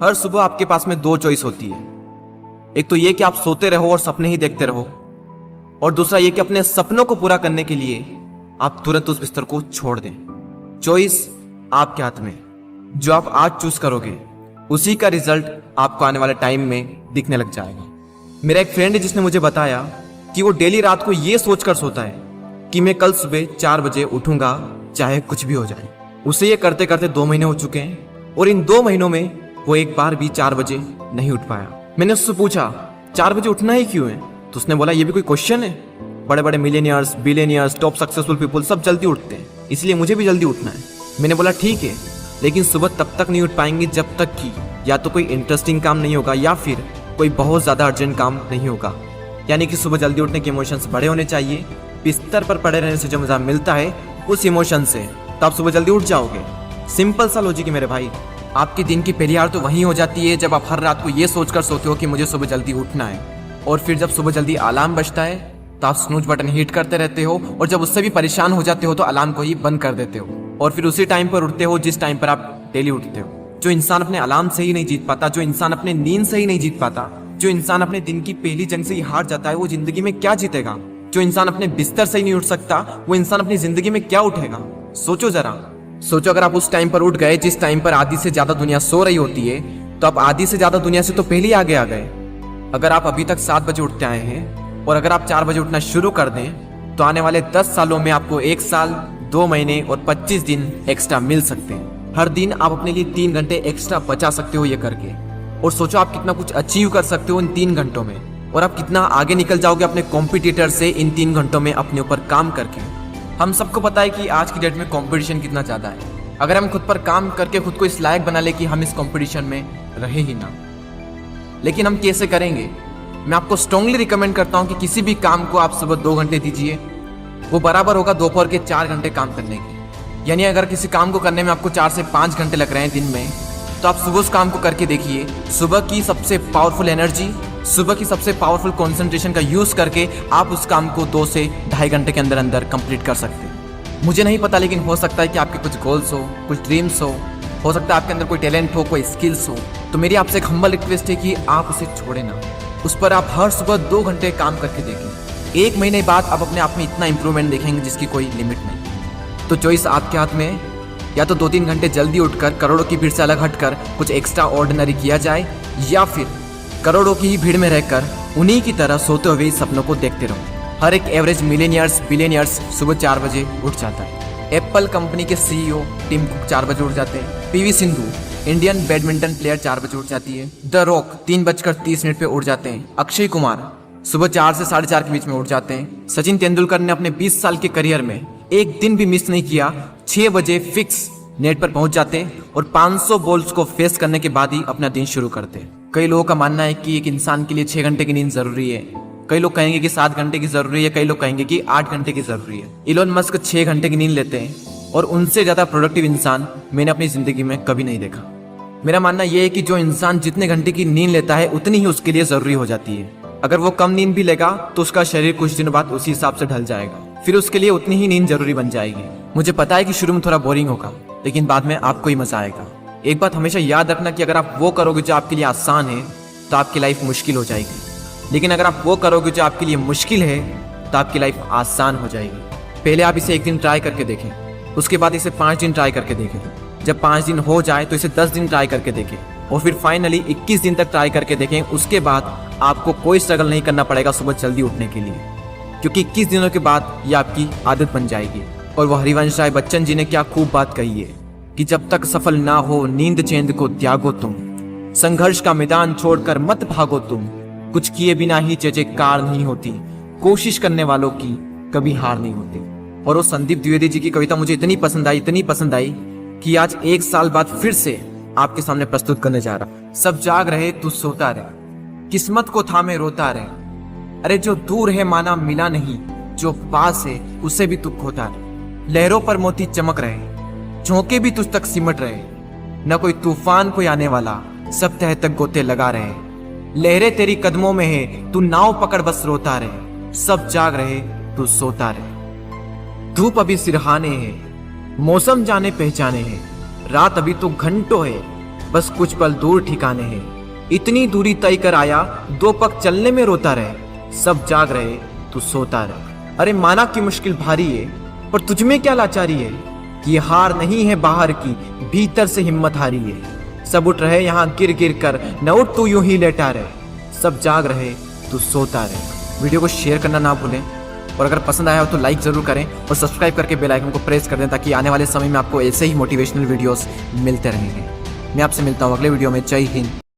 हर सुबह आपके पास में दो चॉइस होती है। एक तो ये कि आप सोते रहो और सपने ही देखते रहो, और दूसरा ये कि अपने सपनों को पूरा करने के लिए आप तुरंत उस बिस्तर को छोड़ दें। चॉइस आपके हाथ में। जो आप आज चूज करोगे उसी का रिजल्ट आपको आने वाले टाइम में दिखने लग जाएगा। मेरा एक फ्रेंड है जिसने मुझे बताया कि वो डेली रात को ये सोचकर सोता है कि मैं कल सुबह 4 बजे उठूंगा चाहे कुछ भी हो जाए। उसे ये करते करते 2 महीने हो चुके हैं और इन 2 महीनों में वो एक बार भी 4 बजे नहीं उठ पाया। मैंने उससे पूछा 4 बजे उठना ही क्यों है, तो उसने बोला ये भी कोई क्वेश्चन है, बड़े बड़े millionaires, billionaires, top successful people सब जल्दी उठते हैं, इसलिए मुझे भी जल्दी उठना है। मैंने बोला ठीक है, लेकिन सुबह तब तक नहीं उठ पाएंगे जब तक कि या तो कोई इंटरेस्टिंग काम नहीं होगा या फिर कोई बहुत ज्यादा अर्जेंट काम नहीं होगा। यानी कि सुबह जल्दी उठने के इमोशंस बड़े होने चाहिए। बिस्तर पर पड़े रहने से जो मजा मिलता है उस इमोशन से, तो आप सुबह जल्दी उठ जाओगे। सिंपल सा लॉजिक है मेरे भाई। आपके दिन की पहली हार तो वहीं हो जाती है जब आप हर रात को ये सोचकर सोते हो कि मुझे सुबह जल्दी उठना है, और फिर जब सुबह जल्दी अलार्म बजता है तो आप स्नूज बटन हिट करते रहते हो, और जब उससे भी परेशान हो जाते हो तो अलार्म को ही बंद कर देते हो, और फिर उसी टाइम पर उठते हो जिस टाइम पर आप डेली उठते हो। जो इंसान अपने अलार्म से ही नहीं जीत पाता, जो इंसान अपने नींद से ही नहीं जीत पाता, जो इंसान अपने दिन की पहली जंग से ही हार जाता है, वो जिंदगी में क्या जीतेगा? जो इंसान अपने बिस्तर से ही नहीं उठ सकता, वो इंसान अपनी जिंदगी में क्या उठेगा? सोचो जरा। सोचो अगर आप उस टाइम पर उठ गए जिस टाइम पर आधी से ज्यादा दुनिया सो रही होती है, तो आप आधी से ज्यादा दुनिया से तो पहले ही आगे आ गए। अगर आप अभी तक 7 बजे उठते आए हैं और अगर आप 4 बजे उठना शुरू कर दें तो आने वाले 10 सालों में आपको 1 साल, 2 महीने और 25 दिन एक्स्ट्रा मिल सकते हैं। हर दिन आप अपने लिए 3 घंटे एक्स्ट्रा बचा सकते हो ये करके, और सोचो आप कितना कुछ अचीव कर सकते हो इन 3 घंटों में, और आप कितना आगे निकल जाओगे अपने कॉम्पिटिटर से इन 3 घंटों में अपने ऊपर काम करके। हम सबको पता है कि आज की डेट में कंपटीशन कितना ज़्यादा है। अगर हम खुद पर काम करके खुद को इस लायक बना ले कि हम इस कंपटीशन में रहे ही ना, लेकिन हम कैसे करेंगे? मैं आपको स्ट्रांगली रिकमेंड करता हूं कि किसी भी काम को आप सुबह 2 घंटे दीजिए, वो बराबर होगा दोपहर के 4 घंटे काम करने के। यानी अगर किसी काम को करने में आपको 4 से 5 घंटे लग रहे हैं दिन में, तो आप सुबह उस काम को करके देखिए। सुबह की सबसे पावरफुल एनर्जी, सुबह की सबसे पावरफुल कंसंट्रेशन का यूज करके आप उस काम को 2 से ढाई घंटे के अंदर अंदर कंप्लीट कर सकते हैं। मुझे नहीं पता, लेकिन हो सकता है कि आपके कुछ गोल्स हो, कुछ ड्रीम्स हो सकता है आपके अंदर कोई टैलेंट हो, कोई स्किल्स हो। तो मेरी आपसे एक हम्बल रिक्वेस्ट है कि आप उसे छोड़े ना, उस पर आप हर सुबह 2 घंटे काम करके देखें। 1 महीने बाद आप अपने आप में इतना इंप्रूवमेंट देखेंगे जिसकी कोई लिमिट नहीं। तो चॉइस आपके हाथ में है, या तो 2-3 घंटे जल्दी उठकर करोड़ों की भीड़ से अलग हटकर कुछ एक्स्ट्रा ऑर्डिनरी किया जाए, या फिर करोड़ों की ही भीड़ में रहकर उन्हीं की तरह सोते हुए सपनों को देखते रहो। हर एक एवरेज मिलियनियर्स, बिलियनियर्स सुबह 4 बजे उठ जाता है। एप्पल कंपनी के सीईओ टिम कुक 4 बजे उठ जाते हैं। PV Sindhu Indian badminton player 4 बजे उठ जाती है। द रॉक 3:30 पे उठ जाते हैं। अक्षय कुमार सुबह 4 से 4:30 के बीच में उठ जाते हैं। सचिन तेंदुलकर ने अपने 20 साल के करियर में एक दिन भी मिस नहीं किया, 6 बजे फिक्स नेट पर पहुंच जाते और 500 बॉल्स को फेस करने के बाद ही अपना दिन शुरू करते। कई लोगों का मानना है कि एक इंसान के लिए 6 घंटे की नींद जरूरी है, कई लोग कहेंगे कि 7 घंटे की जरूरी है, कई लोग कहेंगे कि 8 घंटे की जरूरी है। इलोन मस्क 6 घंटे की नींद लेते हैं, और उनसे ज्यादा प्रोडक्टिव इंसान मैंने अपनी जिंदगी में कभी नहीं देखा। मेरा मानना यह है कि जो इंसान जितने घंटे की नींद लेता है उतनी ही उसके लिए जरूरी हो जाती है। अगर वो कम नींद भी लेगा तो उसका शरीर कुछ दिनों बाद उसी हिसाब से ढल जाएगा, फिर उसके लिए उतनी ही नींद जरूरी बन जाएगी। मुझे पता है कि शुरू में थोड़ा बोरिंग होगा, लेकिन बाद में आपको ही मजा आएगा। एक बात हमेशा याद रखना कि अगर आप वो करोगे जो आपके लिए आसान है तो आपकी लाइफ मुश्किल हो जाएगी, लेकिन अगर आप वो करोगे जो आपके लिए मुश्किल है तो आपकी लाइफ आसान हो जाएगी। पहले आप इसे 1 दिन ट्राई करके देखें, उसके बाद इसे 5 दिन ट्राई करके देखें, जब 5 दिन हो जाए तो इसे 10 दिन ट्राई करके देखें, और फिर फाइनली 21 दिन तक ट्राई करके देखें। उसके बाद आपको कोई स्ट्रगल नहीं करना पड़ेगा सुबह जल्दी उठने के लिए, क्योंकि 21 दिनों के बाद ये आपकी आदत बन जाएगी। और वो हरिवंश राय बच्चन जी ने क्या खूब बात कही है कि जब तक सफल ना हो नींद चैन को त्यागो तुम, संघर्ष का मैदान छोड़कर मत भागो तुम, कुछ किए बिना ही जयकार नहीं होती, कोशिश करने वालों की कभी हार नहीं होती। और वो संदीप द्विवेदी जी की कविता मुझे इतनी पसंद आई कि आज 1 साल बाद फिर से आपके सामने प्रस्तुत करने जा रहा। सब जाग रहे तू सोता रहे, किस्मत को थामे रोता रहे, अरे जो दूर है माना मिला नहीं, जो पास है उसे भी तू खोता रहे। लहरों पर मोती चमक रहे, झोंके भी तुझ तक सिमट रहे, न कोई तूफान कोई आने वाला, सब तह तक गोते लगा रहे। लहरें तेरी कदमों में है, तू नाव पकड़ बस रोता रहे, सब जाग रहे तू सोता रहे। धूप अभी सिरहाने है, मौसम जाने पहचाने हैं, रात अभी तो घंटों है, बस कुछ पल दूर ठिकाने हैं, इतनी दूरी तय कर आया, 2 पग चलने में रोता रहे। सब जाग रहे, तू सोता रहे। अरे माना की मुश्किल भारी है, पर तुझमें क्या लाचारी है कि ये हार नहीं है बाहर की, भीतर से हिम्मत हारी है। सब उठ रहे यहाँ गिर गिर कर, न उठ तू यूं ही लेटा रहे। सब जाग रहे, तू सोता रहे। वीडियो को शेयर करना ना भूलें, और अगर पसंद आया हो तो लाइक ज़रूर करें और सब्सक्राइब करके बेल आइकन को प्रेस कर दें, ताकि आने वाले समय में आपको ऐसे ही मोटिवेशनल वीडियोस मिलते रहेंगे। मैं आपसे मिलता हूँ अगले वीडियो में। जय हिंद।